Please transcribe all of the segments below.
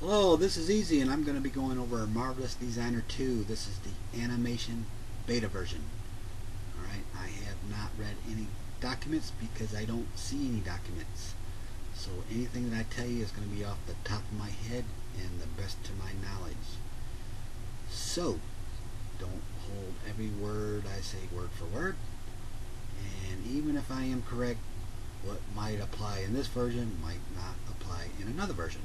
Hello, this is Easy, and I'm going to be going over Marvelous Designer 2. This is the animation beta version. Alright, I have not read any documents because I don't see any documents. So anything that I tell you is going to be off the top of my head and the best to my knowledge. So, don't hold every word I say word for word. And even if I am correct, what might apply in this version might not apply in another version.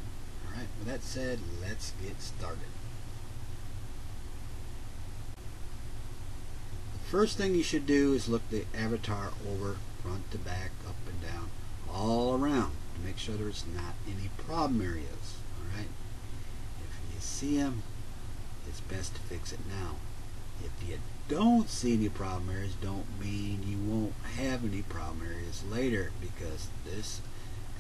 Alright, with that said, let's get started. The first thing you should do is look the avatar over, front to back, up and down, all around to make sure there's not any problem areas. Alright, if you see them, it's best to fix it now. If you don't see any problem areas, don't mean you won't have any problem areas later, because this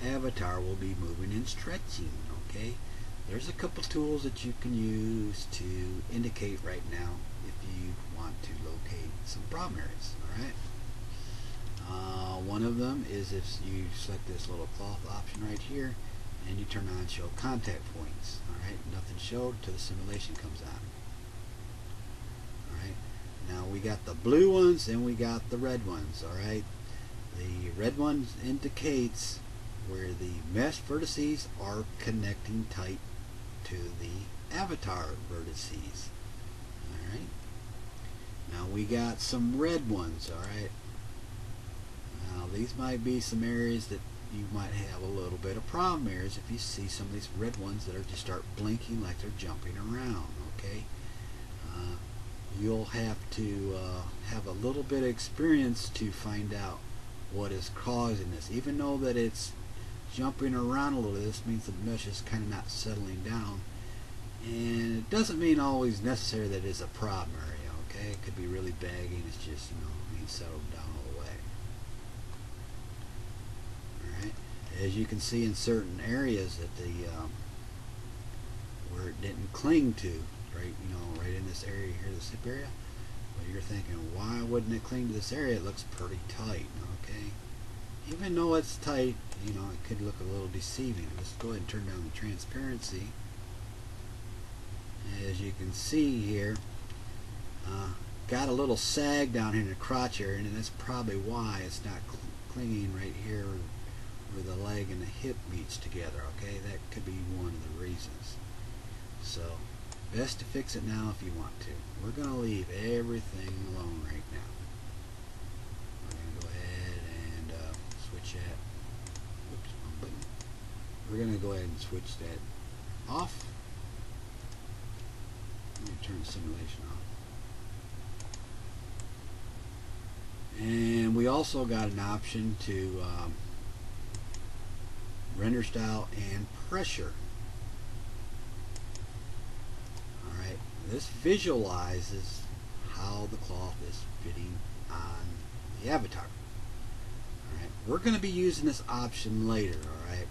avatar will be moving and stretching. Okay, there's a couple tools that you can use to indicate right now if you want to locate some problem areas. Alright, one of them is if you select this little cloth option right here and you turn on show contact points. Alright, nothing showed until the simulation comes on. Alright, now we got the blue ones and we got the red ones. Alright, the red ones indicates where the mesh vertices are connecting tight to the avatar vertices. Alright, now we got some red ones. Alright, now these might be some areas that you might have a little bit of problem areas if you see some of these red ones that are just start blinking like they're jumping around. Okay, you'll have to have a little bit of experience to find out what is causing this. Even though that it's jumping around a little, this means the mesh is kind of not settling down, and it doesn't mean always necessary that it's a problem area. Okay, it could be really baggy and it's just, being settled down all the way. Alright, as you can see in certain areas that the where it didn't cling to, right, right in this area here, this hip area, but you're thinking, why wouldn't it cling to this area? It looks pretty tight. Okay, even though it's tight, it could look a little deceiving. Let's go ahead and turn down the transparency. As you can see here, got a little sag down here in the crotch area, and that's probably why it's not clinging right here where the leg and the hip meets together. Okay, that could be one of the reasons. So, best to fix it now if you want to. We're going to leave everything alone right now. We're going to go ahead and switch that. Oops, wrong button. We're going to go ahead and switch that off. Let me turn the simulation off. And we also got an option to render style and pressure. Alright, this visualizes how the cloth is fitting on the avatar. Alright, we're going to be using this option later. Alright,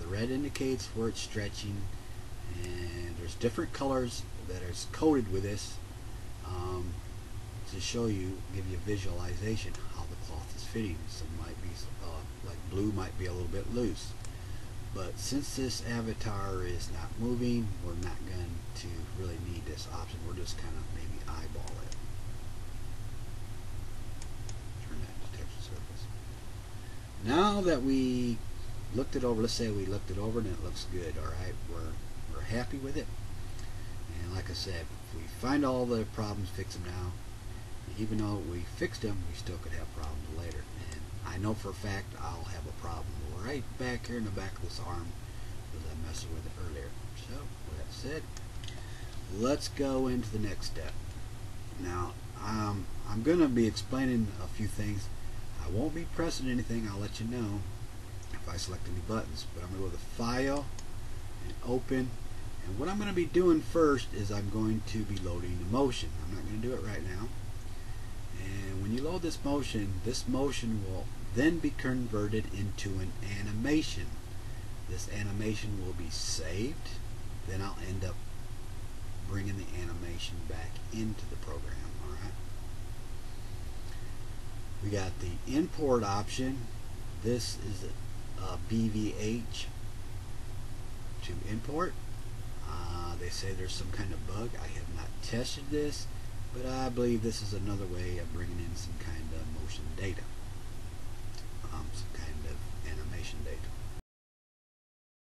the red indicates where it's stretching, and there's different colors that are coated with this to show you, give you a visualization how the cloth is fitting. Some might be like blue might be a little bit loose, but since this avatar is not moving, we're not going to really need this option. We're just kind of maybe eyeball it. Turn that to texture surface. Now that we looked it over, let's say we looked it over and it looks good. Alright, we're happy with it. And like I said, if we find all the problems, fix them now. Even though we fixed them, we still could have problems later. And I know for a fact I'll have a problem right back here in the back of this arm because I messed with it earlier. So, with that said, let's go into the next step. Now, I'm going to be explaining a few things. I won't be pressing anything. I'll let you know if I select any buttons. But I'm going to go to File and Open. And what I'm going to be doing first is I'm going to be loading the motion. I'm not going to do it right now. And when you load this motion will then be converted into an animation. This animation will be saved. Then I'll end up bringing the animation back into the program. Alright, we got the import option. This is a BVH to import. They say there's some kind of bug. I have not tested this, but I believe this is another way of bringing in some kind of motion data.